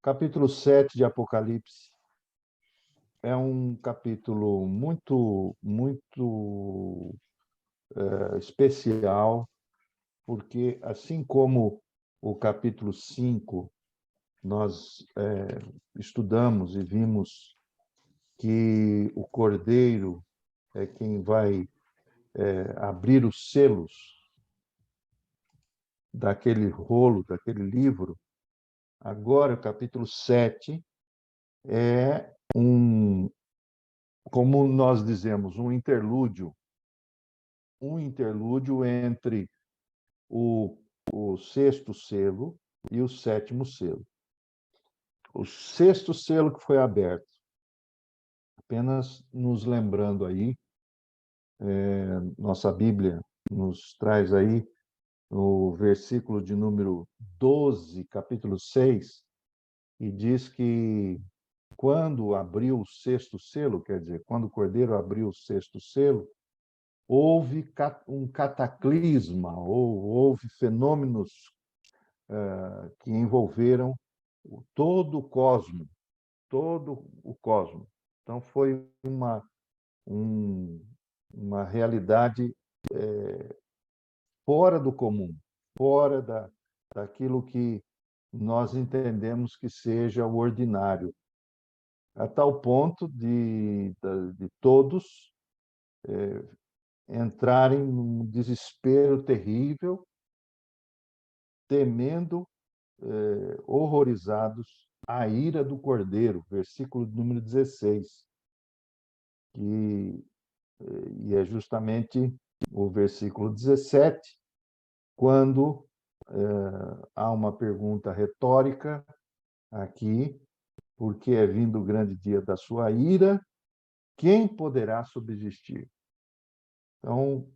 Capítulo 7 de Apocalipse é um capítulo muito especial, porque, assim como o capítulo 5, nós estudamos e vimos que o Cordeiro é quem vai abrir os selos daquele rolo, daquele livro. Agora, o capítulo 7 é como nós dizemos, um interlúdio entre o sexto selo e o sétimo selo. O sexto selo que foi aberto, apenas nos lembrando aí, nossa Bíblia nos traz aí no versículo de número 12, capítulo 6, e diz que quando abriu o sexto selo, quer dizer, quando o Cordeiro abriu o sexto selo, houve um cataclisma, ou houve fenômenos que envolveram todo o cosmos, todo o cosmos. Então, foi uma realidade fora do comum, fora daquilo que nós entendemos que seja o ordinário, a tal ponto de todos entrarem num desespero terrível, temendo, horrorizados, a ira do Cordeiro, versículo número 16, e é justamente o versículo 17, quando há uma pergunta retórica aqui, porque é vindo o grande dia da sua ira, quem poderá subsistir? Então,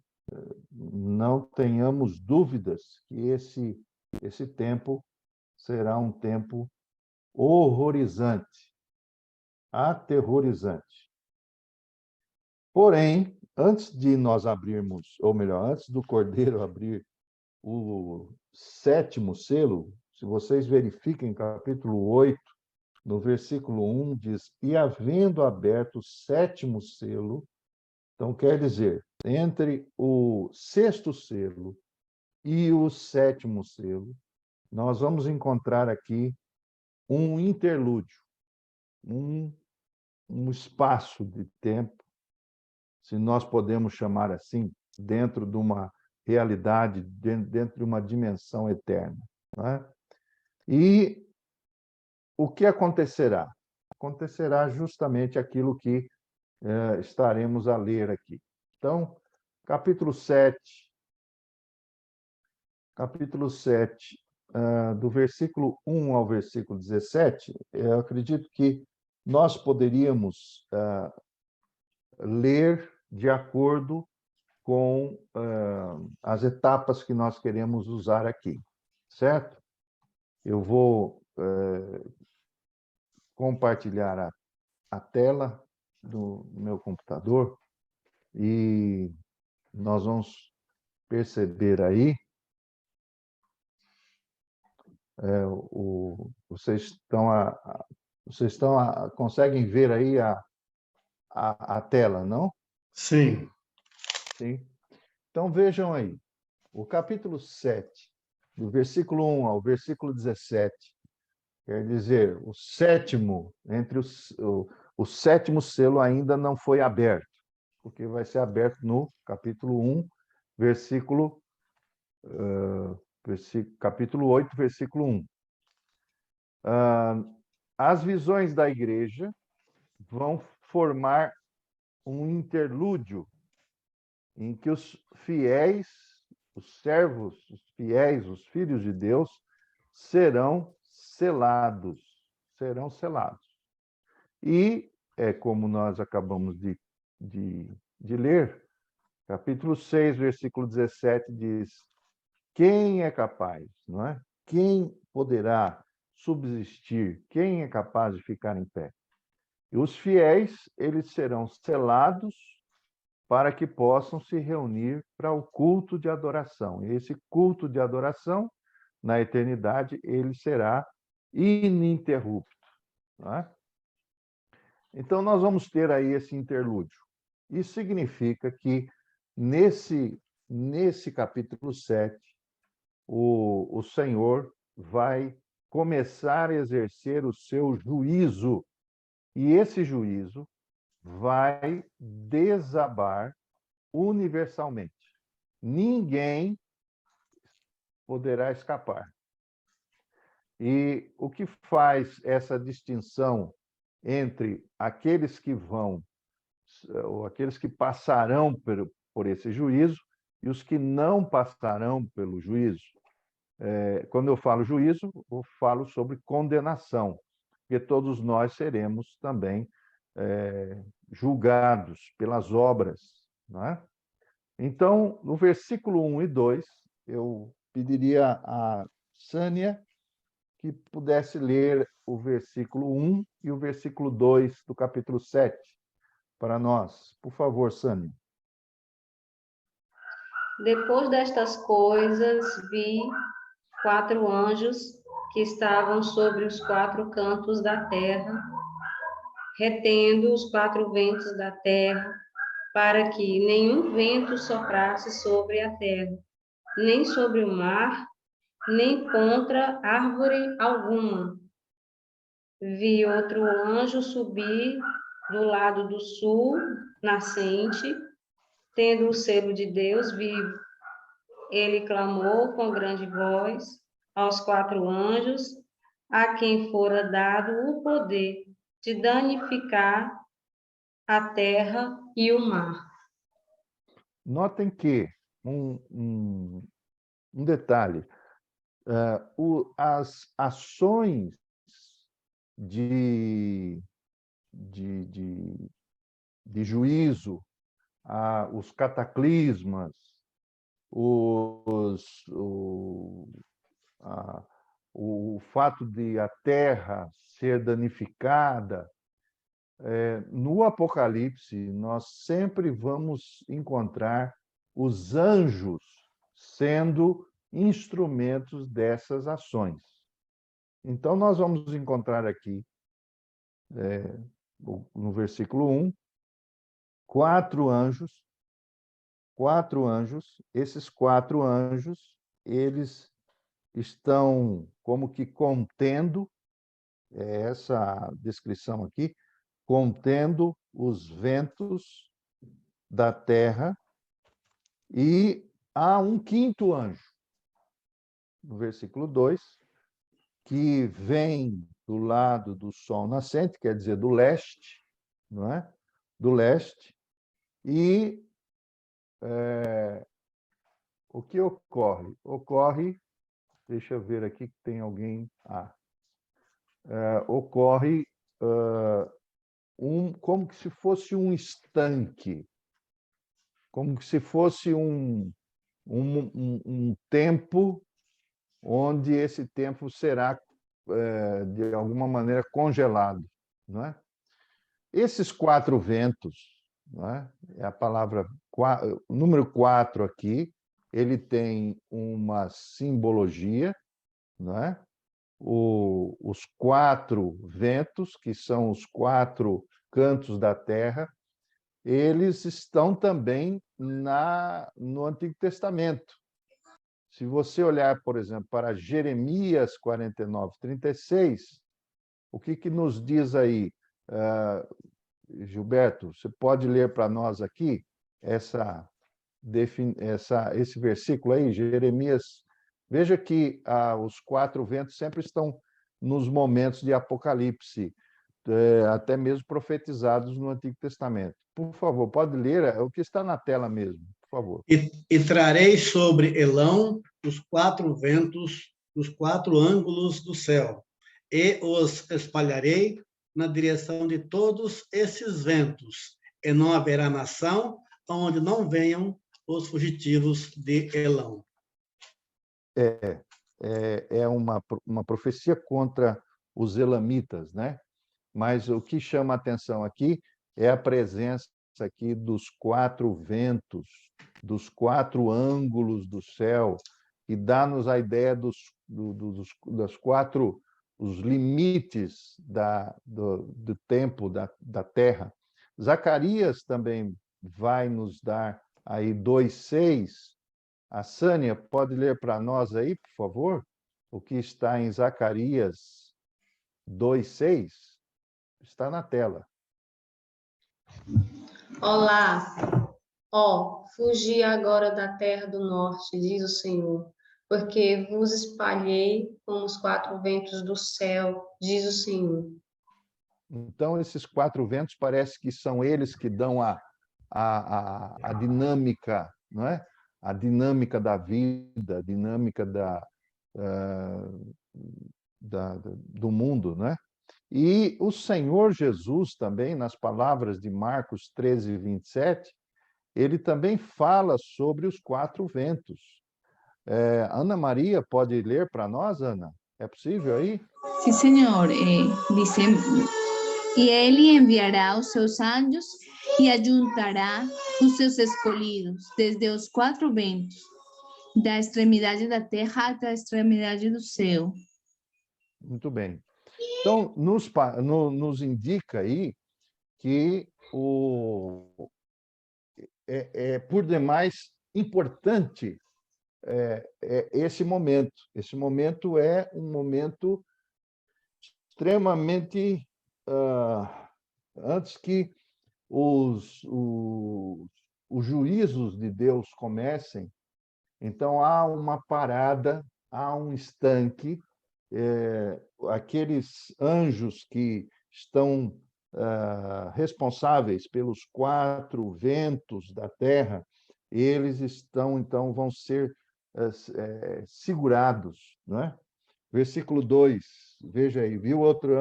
não tenhamos dúvidas que esse tempo será um tempo horrorizante, aterrorizante. Porém, antes de nós abrirmos, ou melhor, antes do Cordeiro abrir o sétimo selo, se vocês verifiquem capítulo 8, no versículo 1, diz: E havendo aberto o sétimo selo, então quer dizer, entre o sexto selo e o sétimo selo, nós vamos encontrar aqui um interlúdio, um, um espaço de tempo, se nós podemos chamar assim, dentro de uma realidade, dentro de uma dimensão eterna. Não é? E o que acontecerá? Acontecerá justamente aquilo que estaremos a ler aqui. Então, capítulo 7, do versículo 1 ao versículo 17, eu acredito que nós poderíamos ler de acordo com as etapas que nós queremos usar aqui, certo? Eu vou compartilhar a tela do meu computador e nós vamos perceber aí, vocês conseguem ver aí a tela, não? Sim. Sim. Então vejam aí, o capítulo 7, do versículo 1 ao versículo 17, quer dizer, o sétimo, o sétimo selo ainda não foi aberto, porque vai ser aberto no capítulo 1, capítulo 8, versículo 1. As visões da igreja vão formar um interlúdio em que os fiéis, os servos, os fiéis, os filhos de Deus, serão selados. Serão selados. E, como nós acabamos de ler, capítulo 6, versículo 17 diz: quem é capaz, não é? Quem poderá subsistir? Quem é capaz de ficar em pé? E os fiéis, eles serão selados para que possam se reunir para o culto de adoração. E esse culto de adoração, na eternidade, ele será ininterrupto. Né? Então, nós vamos ter aí esse interlúdio. Isso significa que, nesse capítulo 7, o Senhor vai começar a exercer o seu juízo, e esse juízo vai desabar universalmente. Ninguém poderá escapar. E o que faz essa distinção entre aqueles que vão, ou aqueles que passarão por esse juízo, e os que não passarão pelo juízo? Quando eu falo juízo, eu falo sobre condenação, porque todos nós seremos também julgados pelas obras. Não é? Então, no versículo 1 e 2, eu pediria a Sânia que pudesse ler o versículo 1 e o versículo 2 do capítulo 7 para nós. Por favor, Sânia. Depois destas coisas, vi 4 anjos que estavam sobre os 4 cantos da terra, retendo os 4 ventos da terra, para que nenhum vento soprasse sobre a terra, nem sobre o mar, nem contra árvore alguma. Vi outro anjo subir do lado do sul, nascente, tendo o selo de Deus vivo. Ele clamou com grande voz aos 4 anjos, a quem fora dado o poder de danificar a terra e o mar. Notem que um detalhe, as ações de juízo, os cataclismas, o fato de a terra ser danificada, no Apocalipse, nós sempre vamos encontrar os anjos sendo instrumentos dessas ações. Então, nós vamos encontrar aqui, no versículo 1, 4 anjos. Esses 4 anjos, eles estão como que contendo, essa descrição aqui, contendo os ventos da terra, e há um 5º anjo, no versículo 2, que vem do lado do sol nascente, quer dizer, do leste, não é? Do leste, e o que ocorre? Deixa eu ver aqui que tem alguém. Ocorre como que se fosse um estanque, como que se fosse um tempo onde esse tempo será, de alguma maneira, congelado. Não é? Esses 4 ventos, não é? A palavra número 4 aqui, ele tem uma simbologia, não é? Os 4 ventos, que são os 4 cantos da terra, eles estão também no Antigo Testamento. Se você olhar, por exemplo, para Jeremias 49:36, o que nos diz aí, Gilberto? Você pode ler para nós aqui esse versículo aí, Jeremias. Veja que os 4 ventos sempre estão nos momentos de Apocalipse, até mesmo profetizados no Antigo Testamento. Por favor, pode ler, é o que está na tela mesmo, por favor. E trarei sobre Elão os 4 ventos dos 4 ângulos do céu, e os espalharei na direção de todos esses ventos, e não haverá nação onde não venham os fugitivos de Elão. É uma profecia contra os elamitas, né? Mas o que chama a atenção aqui é a presença aqui dos 4 ventos, dos 4 ângulos do céu, e dá-nos a ideia das 4 os limites do tempo da terra. Zacarias também vai nos dar aí 2:6. A Sânia pode ler para nós aí, por favor, o que está em Zacarias 2:6? Está na tela. Olá, ó, fugi agora da terra do norte, diz o Senhor, porque vos espalhei como os quatro ventos do céu, diz o Senhor. Então, esses quatro ventos parece que são eles que dão a dinâmica, não é? A dinâmica da vida, a dinâmica do mundo, não é? E o Senhor Jesus também, nas palavras de Marcos 13:27, ele também fala sobre os quatro ventos. Ana Maria, pode ler para nós, Ana? É possível aí? Sí, Señor. Dice, y él enviará os seus anjos e ajuntará os seus escolhidos desde os quatro ventos, da extremidade da terra até a extremidade do céu. Muito bem. Então, nos indica aí que é por demais importante esse momento. Esse momento é um momento extremamente antes que os juízos de Deus comecem. Então, há uma parada, há um estanque, aqueles anjos que estão responsáveis pelos quatro ventos da terra, eles então vão ser segurados, não é? Versículo 2, veja aí, vi outro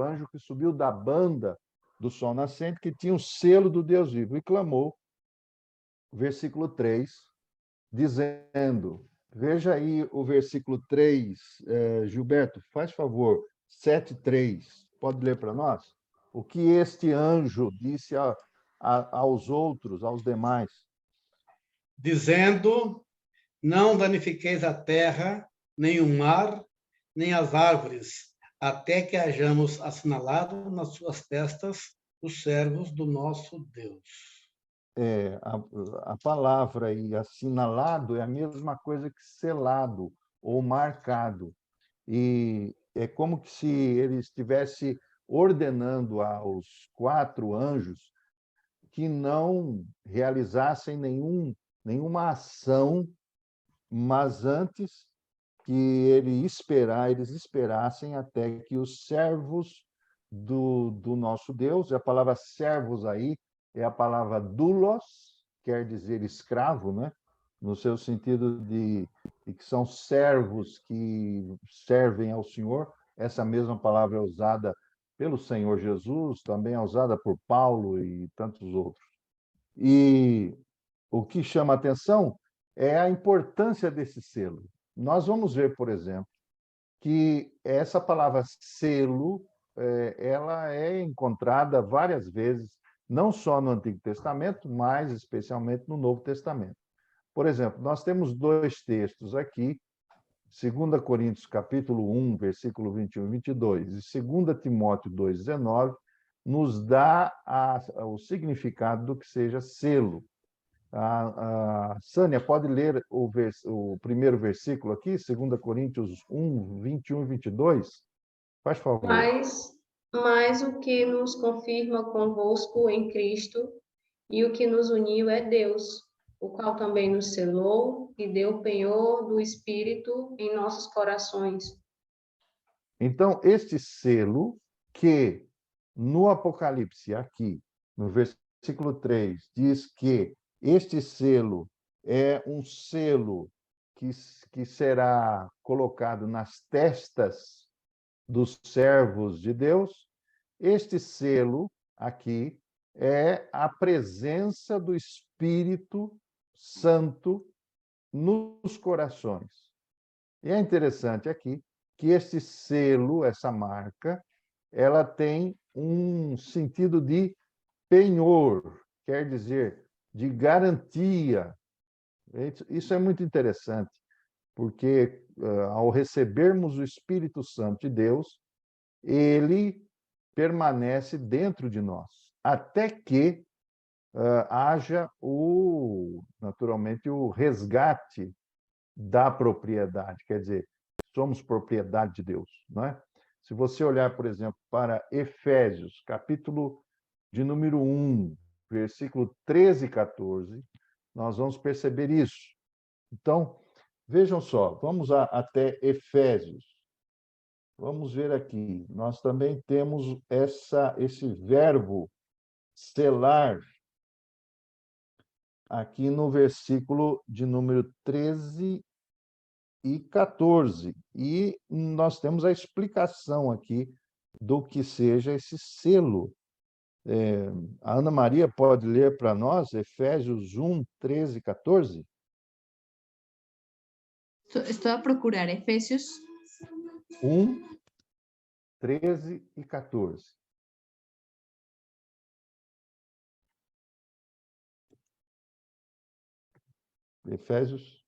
anjo que subiu da banda do sol nascente, que tinha o selo do Deus vivo, e clamou, versículo 3, dizendo, veja aí o versículo 3, Gilberto, faz favor, 7:3, pode ler para nós? O que este anjo disse aos outros, aos demais? Dizendo, não danifiqueis a terra, nem o mar, nem as árvores, até que hajamos assinalado nas suas testas os servos do nosso Deus. A palavra aí, assinalado, é a mesma coisa que selado ou marcado. E é como que se ele estivesse ordenando aos quatro anjos que não realizassem nenhuma ação, mas antes que eles esperassem até que os servos do nosso Deus, a palavra servos aí é a palavra doulos, quer dizer escravo, né? No seu sentido de que são servos que servem ao Senhor. Essa mesma palavra é usada pelo Senhor Jesus, também é usada por Paulo e tantos outros. E o que chama a atenção é a importância desse selo. Nós vamos ver, por exemplo, que essa palavra selo, ela é encontrada várias vezes, não só no Antigo Testamento, mas especialmente no Novo Testamento. Por exemplo, nós temos dois textos aqui, 2 Coríntios capítulo 1, versículo 21 e 22, e 2 Timóteo 2:19, nos dá o significado do que seja selo. A Sânia, pode ler o primeiro versículo aqui, 2 Coríntios 1, 21 e 22? Faz favor. Mas o que nos confirma convosco em Cristo e o que nos uniu é Deus, o qual também nos selou e deu o penhor do Espírito em nossos corações. Então, este selo que no Apocalipse, aqui, no versículo 3, diz que este selo é um selo que será colocado nas testas dos servos de Deus. Este selo aqui é a presença do Espírito Santo nos corações. E é interessante aqui que este selo, essa marca, ela tem um sentido de penhor, quer dizer, de garantia. Isso é muito interessante, porque ao recebermos o Espírito Santo de Deus, ele permanece dentro de nós, até que haja naturalmente o resgate da propriedade, quer dizer, somos propriedade de Deus, não é? Se você olhar, por exemplo, para Efésios, capítulo de número 1, versículo 13 e 14, nós vamos perceber isso. Então, vejam só, vamos até Efésios. Vamos ver aqui, nós também temos esse verbo selar aqui no versículo de número 13 e 14. E nós temos a explicação aqui do que seja esse selo. A Ana Maria pode ler para nós Efésios 1, 13 e 14? Estou a procurar Efésios 1, 13 e 14. Efésios.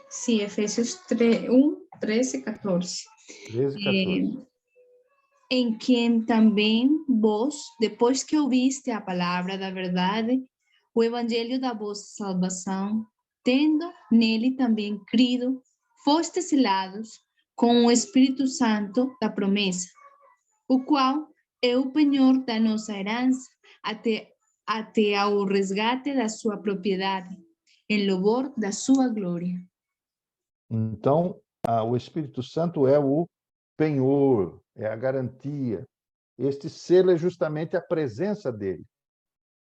Sim, Efésios 3, 1, 13 e 14. 13 e 14. Em quem também vós, depois que ouviste a palavra da verdade, o evangelho da vossa salvação, tendo nele também crido, fostes selados com o Espírito Santo da promessa, o qual é o penhor da nossa herança até ao resgate da sua propriedade, em louvor da sua glória. Então, o Espírito Santo é o penhor, é a garantia. Este selo é justamente a presença dele.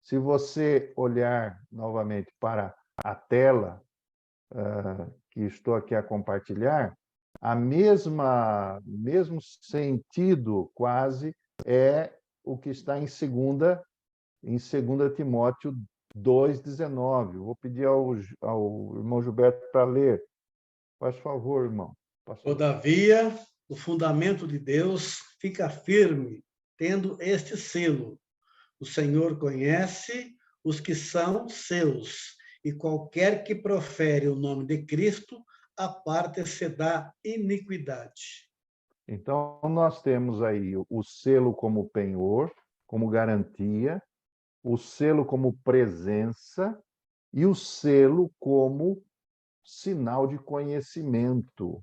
Se você olhar novamente para a tela que estou aqui a compartilhar, mesmo sentido quase é o que está em 2 Timóteo 2,19. Vou pedir ao irmão Gilberto para ler. Faz favor, irmão. Todavia, o fundamento de Deus fica firme, tendo este selo. O Senhor conhece os que são seus, e qualquer que profere o nome de Cristo, aparte-se da iniquidade. Então, nós temos aí o selo como penhor, como garantia, o selo como presença e o selo como sinal de conhecimento.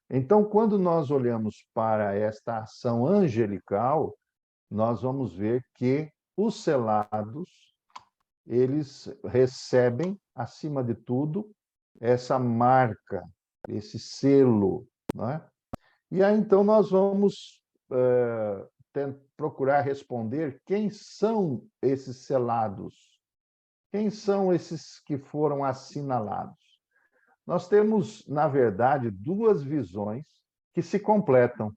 Então, quando nós olhamos para esta ação angelical, nós vamos ver que os selados, eles recebem, acima de tudo, essa marca, esse selo, não é? E aí, então, nós vamos procurar responder quem são esses selados, quem são esses que foram assinalados. Nós temos, na verdade, duas visões que se completam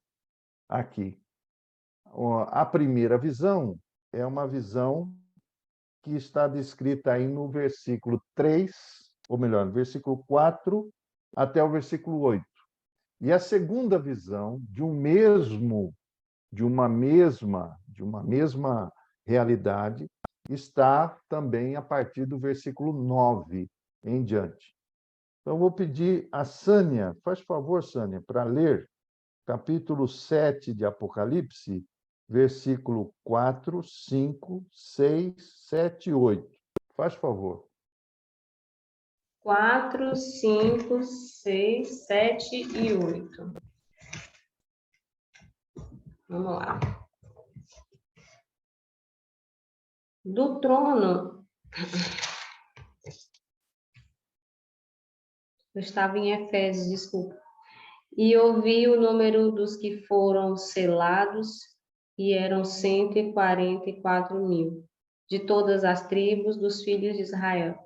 aqui. A primeira visão é uma visão que está descrita aí no versículo 3, ou melhor, no versículo 4 até o versículo 8. E a segunda visão de uma mesma realidade está também a partir do versículo 9 em diante. Então, eu vou pedir a Sânia, faz favor, Sânia, para ler capítulo 7 de Apocalipse, versículo 4, 5, 6, 7 e 8. Faz favor. 4, 5, 6, 7 e 8. Vamos lá. Do trono, eu estava em Efésios, desculpa. E ouvi o número dos que foram selados, e eram 144.000, de todas as tribos dos filhos de Israel.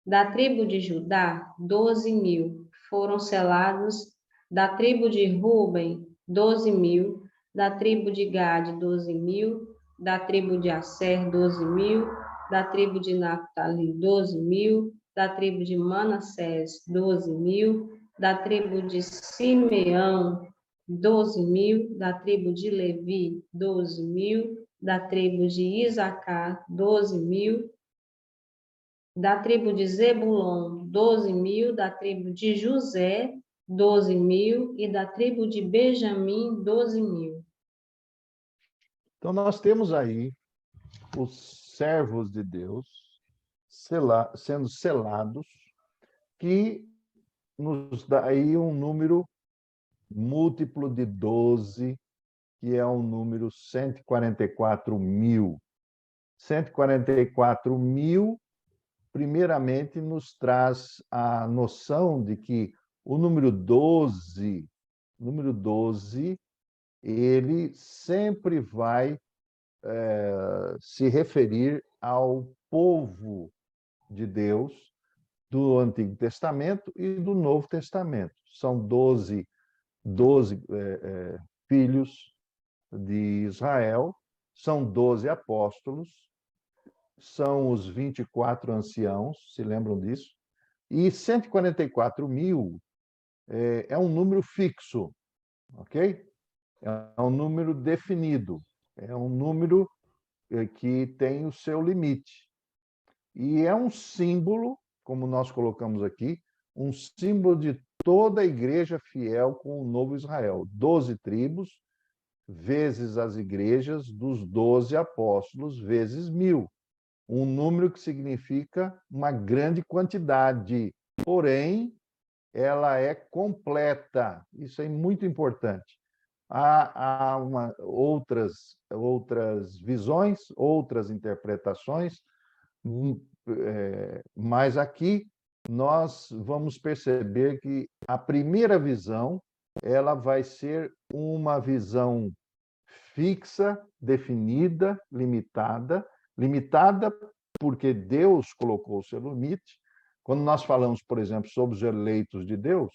Da tribo de Judá, 12.000 foram selados, da tribo de Ruben, 12.000, da tribo de Gade, 12.000, da tribo de Asser, 12.000, da tribo de Naphtali, 12.000, da tribo de Manassés, 12.000, da tribo de Simeão, 12.000, da tribo de Levi, 12.000, da tribo de Isacar, 12.000, Da tribo de Zebulon, 12.000. Da tribo de José, 12.000. E da tribo de Benjamim, 12.000. Então, nós temos aí os servos de Deus sendo selados, que nos dá aí um número múltiplo de 12, que é um número 144.000. 144.000, primeiramente, nos traz a noção de que o número 12, ele sempre vai se referir ao povo de Deus do Antigo Testamento e do Novo Testamento. São 12 filhos de Israel, são 12 apóstolos, são os 24 anciãos, se lembram disso? E 144.000 é um número fixo, ok? É um número definido, é um número que tem o seu limite. E é um símbolo, como nós colocamos aqui, um símbolo de toda a igreja fiel com o novo Israel. 12 tribos, vezes as igrejas dos 12 apóstolos, vezes 1.000. Um número que significa uma grande quantidade, porém, ela é completa. Isso é muito importante. Há outras visões, outras interpretações, mas aqui nós vamos perceber que a primeira visão ela vai ser uma visão fixa, definida, limitada porque Deus colocou o seu limite. Quando nós falamos, por exemplo, sobre os eleitos de Deus,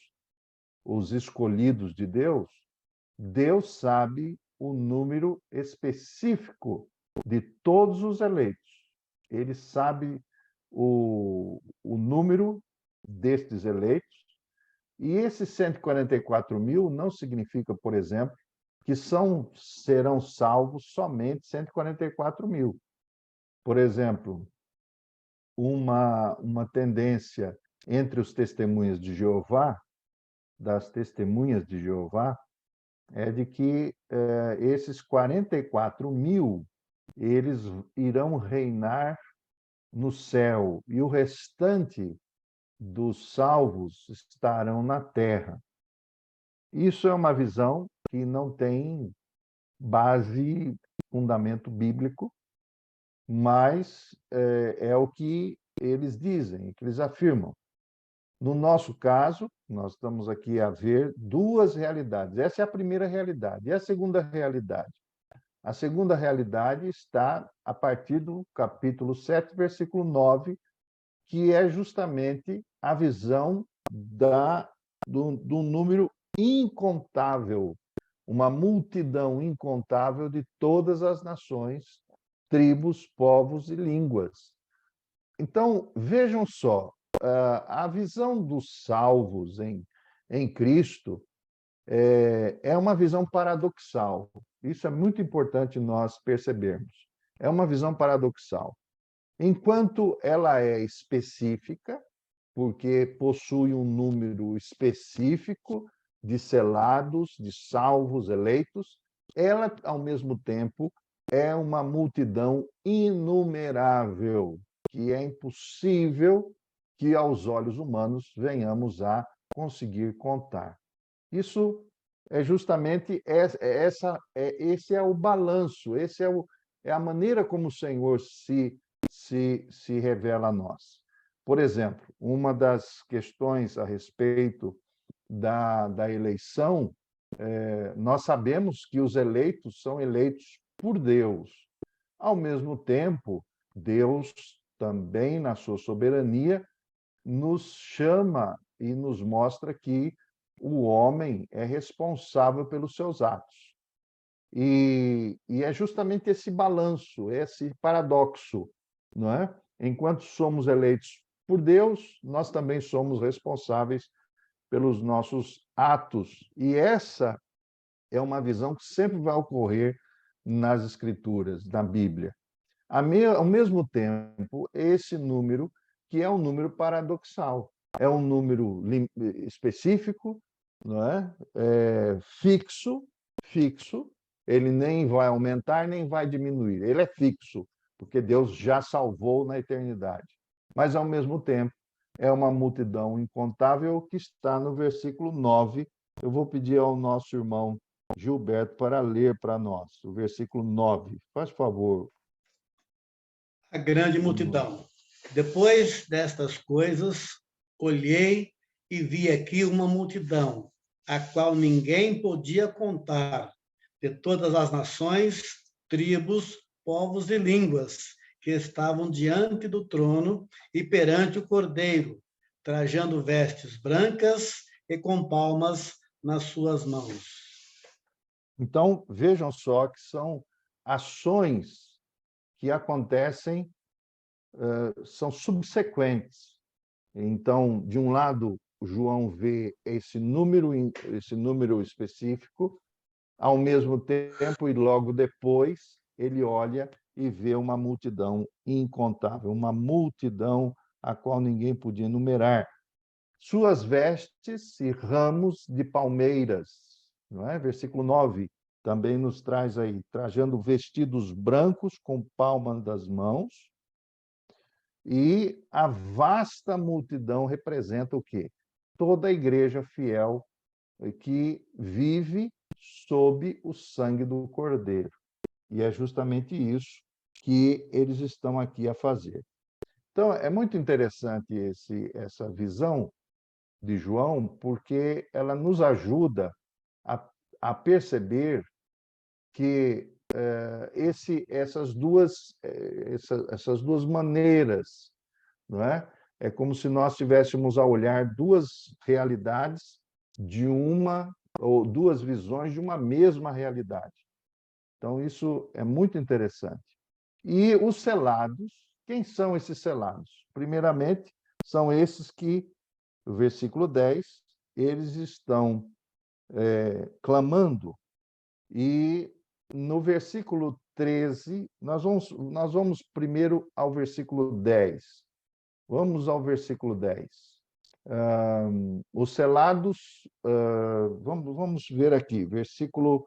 os escolhidos de Deus, Deus sabe o número específico de todos os eleitos. Ele sabe o número destes eleitos, e esses 144.000 não significa, por exemplo, que serão salvos somente 144.000. Por exemplo, uma tendência entre os testemunhas de Jeová, das testemunhas de Jeová, é de que esses 44.000, eles irão reinar no céu, e o restante dos salvos estarão na terra. Isso é uma visão que não tem base, fundamento bíblico, mas é o que eles dizem, que eles afirmam. No nosso caso, nós estamos aqui a ver duas realidades. Essa é a primeira realidade. E a segunda realidade? A segunda realidade está a partir do capítulo 7, versículo 9, que é justamente a visão do número incontável, uma multidão incontável de todas as nações, tribos, povos e línguas. Então, vejam só, a visão dos salvos em Cristo é uma visão paradoxal. Isso é muito importante nós percebermos. É uma visão paradoxal. Enquanto ela é específica, porque possui um número específico de selados, de salvos, eleitos, ela, ao mesmo tempo, é uma multidão inumerável, que é impossível que, aos olhos humanos, venhamos a conseguir contar. Isso é justamente esse é o balanço, é a maneira como o Senhor se revela a nós. Por exemplo, uma das questões a respeito da eleição, nós sabemos que os eleitos são eleitos por Deus. Ao mesmo tempo, Deus também, na sua soberania, nos chama e nos mostra que o homem é responsável pelos seus atos. E é justamente esse balanço, esse paradoxo, não é? Enquanto somos eleitos por Deus, nós também somos responsáveis pelos nossos atos. E essa é uma visão que sempre vai ocorrer nas Escrituras, na Bíblia. Ao mesmo tempo, esse número que é um número paradoxal. É um número específico, não é? Fixo, ele nem vai aumentar, nem vai diminuir. Ele é fixo, porque Deus já salvou na eternidade. Mas, ao mesmo tempo, é uma multidão incontável que está no versículo 9. Eu vou pedir ao nosso irmão Gilberto para ler para nós o versículo 9. Faz favor. A grande multidão. Depois destas coisas, olhei e vi aqui uma multidão, a qual ninguém podia contar, de todas as nações, tribos, povos e línguas, que estavam diante do trono e perante o Cordeiro, trajando vestes brancas e com palmas nas suas mãos. Então, vejam só que são ações que acontecem, são subsequentes. Então, de um lado, João vê esse número específico, ao mesmo tempo, e logo depois, ele olha e vê uma multidão incontável, uma multidão a qual ninguém podia enumerar. Suas vestes e ramos de palmeiras, não é? Versículo 9 também nos traz aí, trajando vestidos brancos com palmas das mãos, e a vasta multidão representa o quê? Toda a igreja fiel que vive sob o sangue do Cordeiro. E é justamente isso que eles estão aqui a fazer. Então, é muito interessante essa visão de João, porque ela nos ajuda a perceber que essas duas maneiras, não é? É como se nós tivéssemos a olhar duas realidades de uma ou duas visões de uma mesma realidade. Então, isso é muito interessante. E os selados, quem são esses selados? Primeiramente, são esses que, no versículo 10, eles estão clamando. E no versículo 13, nós vamos primeiro ao versículo 10. Vamos ao versículo 10. Os selados, vamos ver aqui, versículo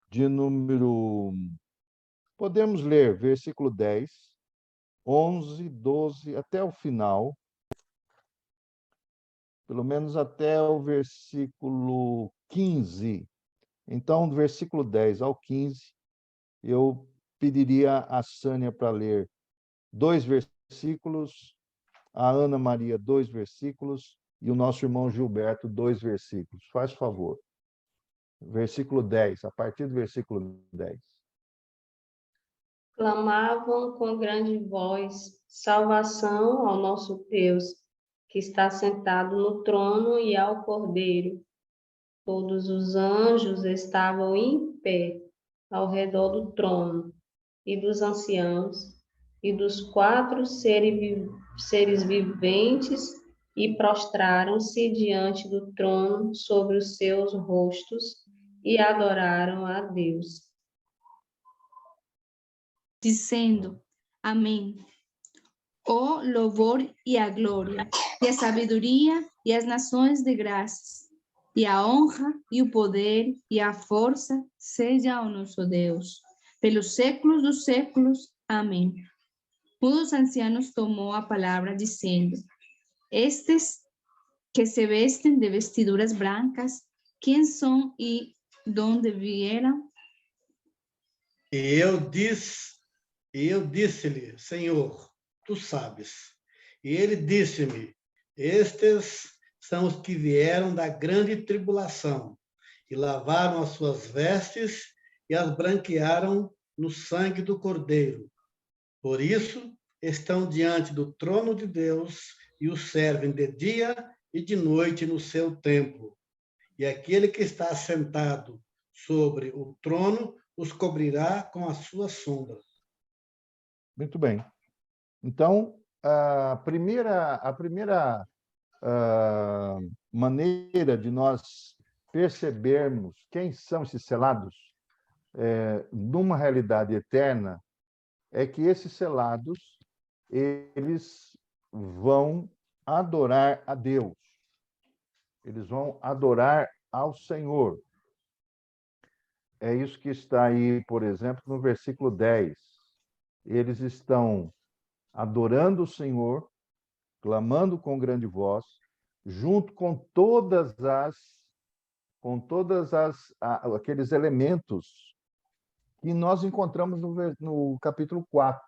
de número... Podemos ler versículo 10, 11, 12, até o final, pelo menos até o versículo 15. Então, do versículo 10 ao 15, eu pediria a Sânia para ler 2 versículos, a Ana Maria 2 versículos e o nosso irmão Gilberto 2 versículos. Faz favor. Versículo 10, a partir do versículo 10. Clamavam com grande voz, salvação ao nosso Deus, que está sentado no trono, e ao Cordeiro. Todos os anjos estavam em pé ao redor do trono, e dos anciãos, e dos 4 seres viventes, e prostraram-se diante do trono sobre os seus rostos, e adoraram a Deus, dizendo: Amém. O louvor e a glória, e a sabedoria e as nações de graças, e a honra e o poder e a força seja ao nosso Deus, pelos séculos dos séculos. Amém. Um dos ancianos tomou a palavra, dizendo: Estes que se vestem de vestiduras brancas, quem são e de onde vieram? E eu disse-lhe, Senhor, tu sabes. E ele disse-me, estes são os que vieram da grande tribulação, e lavaram as suas vestes e as branquearam no sangue do Cordeiro. Por isso, estão diante do trono de Deus e o servem de dia e de noite no seu templo. E aquele que está sentado sobre o trono os cobrirá com a sua sombra. Muito bem. Então, a primeira maneira de nós percebermos quem são esses selados numa realidade eterna é que esses selados, eles vão adorar a Deus. Eles vão adorar ao Senhor. É isso que está aí, por exemplo, no versículo 10. Eles estão adorando o Senhor, clamando com grande voz, junto com aqueles elementos que nós encontramos no capítulo 4.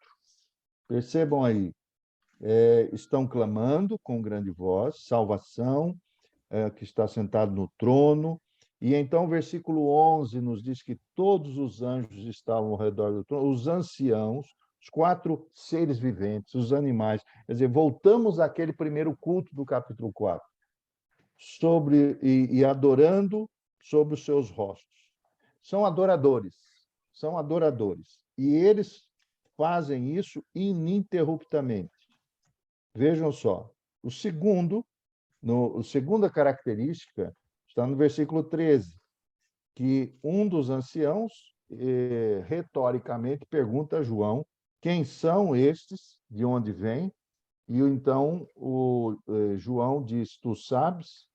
Percebam aí, estão clamando com grande voz, salvação, que está sentado no trono. E então o versículo 11 nos diz que todos os anjos estavam ao redor do trono, os anciãos, os 4 seres viventes, os animais. Quer dizer, voltamos àquele primeiro culto do capítulo 4, e adorando sobre os seus rostos. São adoradores. E eles fazem isso ininterruptamente. Vejam só, a segunda característica está no versículo 13, que um dos anciãos, retoricamente, pergunta a João quem são estes, de onde vêm, e então João diz, tu sabes,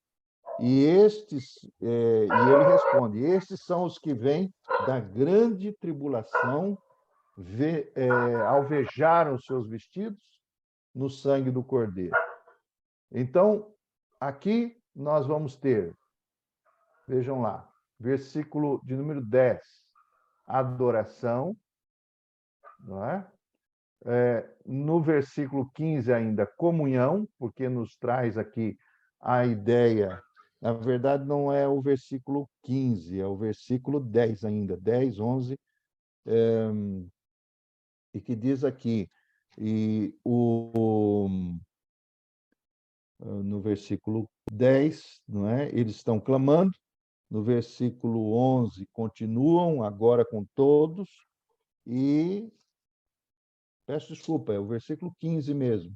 e ele responde, estes são os que vêm da grande tribulação, alvejaram os seus vestidos no sangue do Cordeiro. Então, aqui nós vamos ter, vejam lá, versículo de número 10, adoração, não é? No versículo 15 ainda, comunhão, porque nos traz aqui a ideia, na verdade não é o versículo 15, é o versículo 10 ainda, 10, 11, e que diz aqui, no versículo 10, não é? Eles estão clamando, no versículo 11, continuam agora com todos, e, peço desculpa, é o versículo 15 mesmo.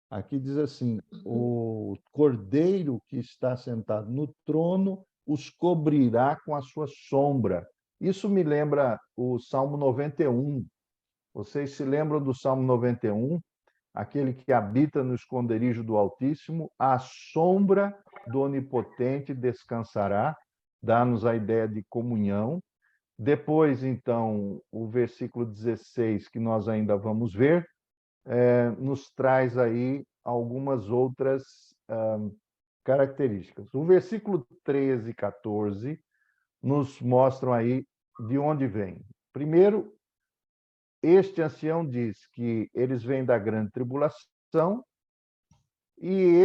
Aqui diz assim, o Cordeiro que está sentado no trono os cobrirá com a sua sombra. Isso me lembra o Salmo 91. Vocês se lembram do Salmo 91? Aquele que habita no esconderijo do Altíssimo, à sombra do Onipotente descansará, dá-nos a ideia de comunhão. Depois, então, o versículo 16, que nós ainda vamos ver, nos traz aí algumas outras características. O versículo 13 e 14 nos mostram aí de onde vem. Primeiro, este ancião diz que eles vêm da grande tribulação, e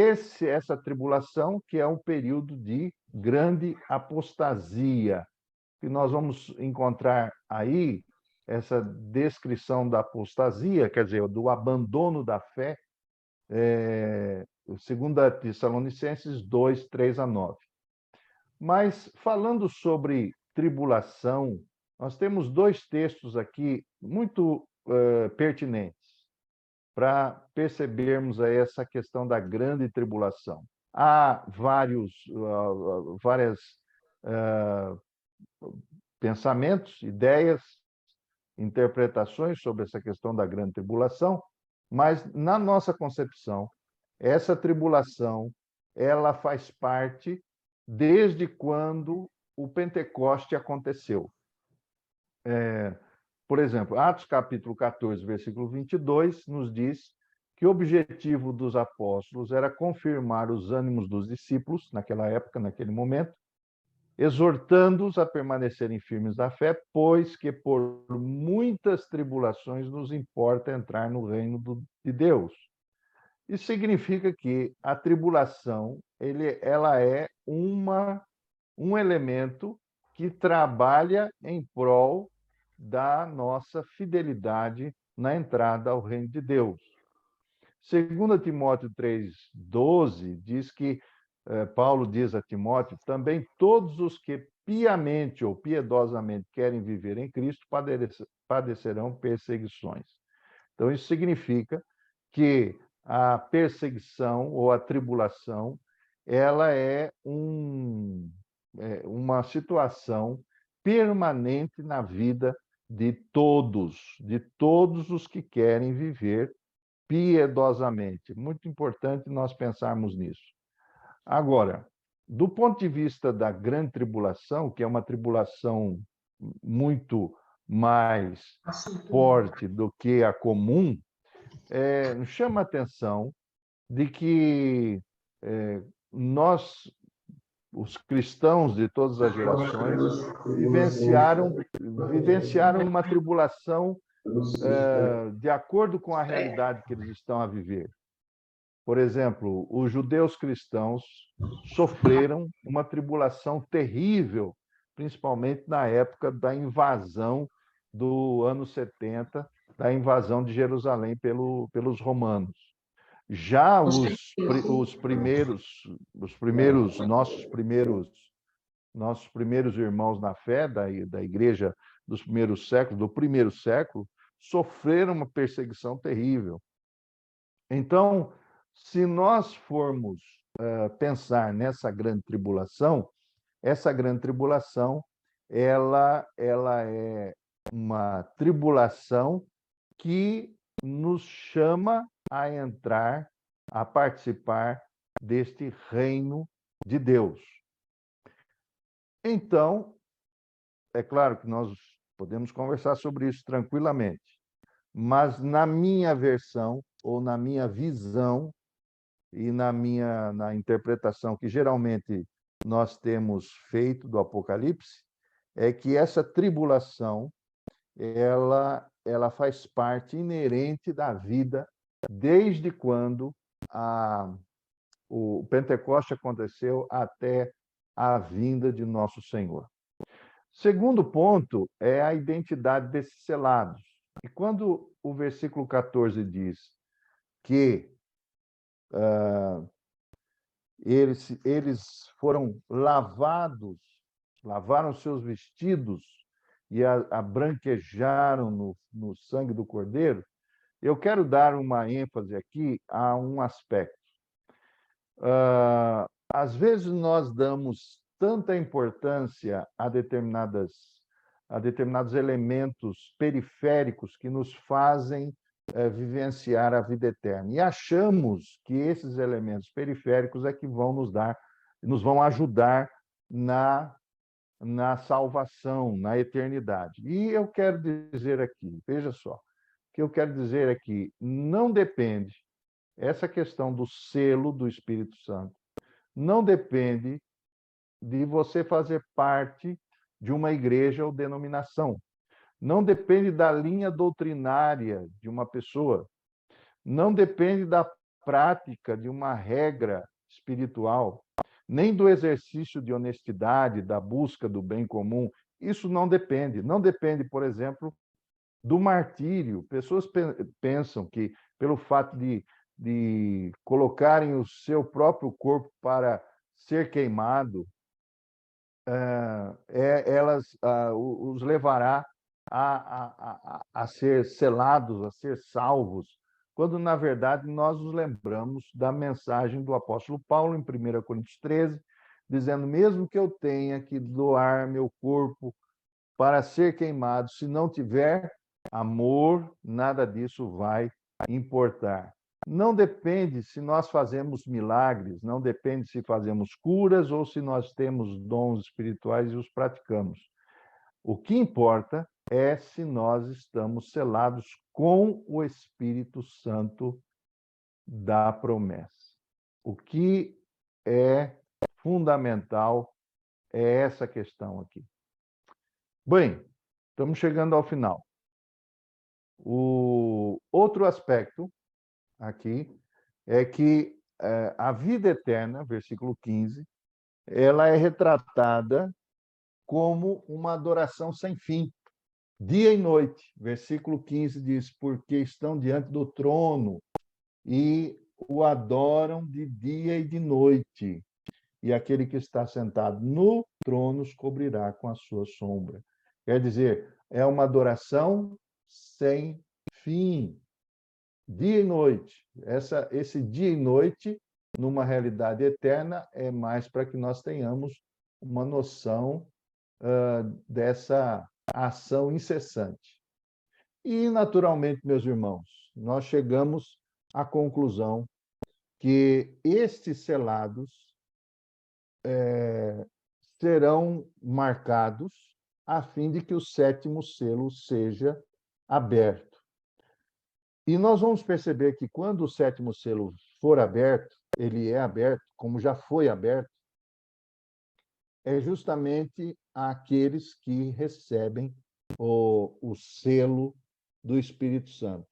essa tribulação que é um período de grande apostasia, que nós vamos encontrar aí essa descrição da apostasia, quer dizer, do abandono da fé, segunda Tessalonicenses 2, 3 a 9. Mas, falando sobre tribulação, nós temos 2 textos aqui muito pertinentes para percebermos aí essa questão da grande tribulação. Há várias pensamentos, ideias, interpretações sobre essa questão da grande tribulação, mas, na nossa concepção, essa tribulação ela faz parte desde quando o Pentecoste aconteceu. Por exemplo, Atos capítulo 14, versículo 22, nos diz que o objetivo dos apóstolos era confirmar os ânimos dos discípulos, naquela época, naquele momento, exortando-os a permanecerem firmes na fé, pois que por muitas tribulações nos importa entrar no reino de Deus. Isso significa que a tribulação ela é um elemento que trabalha em prol da nossa fidelidade na entrada ao reino de Deus. 2 Timóteo 3,12 diz que, Paulo diz a Timóteo, também todos os que piamente ou piedosamente querem viver em Cristo padecerão perseguições. Então, isso significa que a perseguição ou a tribulação, ela é uma situação permanente na vida de todos os que querem viver piedosamente. Muito importante nós pensarmos nisso. Agora, do ponto de vista da grande tribulação, que é uma tribulação muito mais forte do que a comum, chama a atenção de que nós, os cristãos de todas as gerações, vivenciaram uma tribulação de acordo com a realidade que eles estão a viver. Por exemplo, os judeus cristãos sofreram uma tribulação terrível, principalmente na época da invasão do ano 70, da invasão de Jerusalém pelos romanos. Já nossos primeiros irmãos na fé da igreja dos primeiros séculos, do primeiro século, sofreram uma perseguição terrível. Então, se nós formos pensar nessa grande tribulação, essa grande tribulação ela é uma tribulação que nos chama a entrar, a participar deste reino de Deus. Então, é claro que nós podemos conversar sobre isso tranquilamente, mas na minha versão, ou na minha visão, e na interpretação que geralmente nós temos feito do Apocalipse, é que essa tribulação ela faz parte inerente da vida desde quando o Pentecoste aconteceu até a vinda de nosso Senhor. Segundo ponto é a identidade desses selados. E quando o versículo 14 diz que eles foram lavados, lavaram seus vestidos e abranquejaram no sangue do Cordeiro, eu quero dar uma ênfase aqui a um aspecto. Às vezes nós damos tanta importância a determinados elementos periféricos que nos fazem vivenciar a vida eterna. E achamos que esses elementos periféricos é que vão nos vão ajudar na salvação, na eternidade. E eu quero dizer aqui, veja só, o que eu quero dizer é que não depende, essa questão do selo do Espírito Santo, não depende de você fazer parte de uma igreja ou denominação. Não depende da linha doutrinária de uma pessoa. Não depende da prática de uma regra espiritual, nem do exercício de honestidade, da busca do bem comum. Isso não depende. Não depende, por exemplo, do martírio. Pessoas pensam que, pelo fato de colocarem o seu próprio corpo para ser queimado, os levará a ser selados, a ser salvos, quando, na verdade, nós nos lembramos da mensagem do apóstolo Paulo em 1 Coríntios 13, dizendo, mesmo que eu tenha que doar meu corpo para ser queimado, se não tiver amor, nada disso vai importar. Não depende se nós fazemos milagres, não depende se fazemos curas ou se nós temos dons espirituais e os praticamos. O que importa é se nós estamos selados com o Espírito Santo da promessa. O que é fundamental é essa questão aqui. Bem, estamos chegando ao final. O outro aspecto aqui é que a vida eterna, versículo 15, ela é retratada como uma adoração sem fim, dia e noite. Versículo 15 diz, porque estão diante do trono e o adoram de dia e de noite, e aquele que está sentado no trono os cobrirá com a sua sombra. Quer dizer, é uma adoração sem fim, dia e noite. Esse dia e noite, numa realidade eterna, é mais para que nós tenhamos uma noção dessa ação incessante. E, naturalmente, meus irmãos, nós chegamos à conclusão que estes selados serão marcados a fim de que o sétimo selo seja aberto. E nós vamos perceber que quando o sétimo selo for aberto, ele é aberto, como já foi aberto, é justamente aqueles que recebem o selo do Espírito Santo.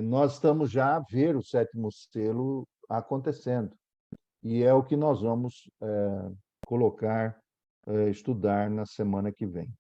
Nós estamos já a ver o sétimo selo acontecendo, e é o que nós vamos estudar na semana que vem.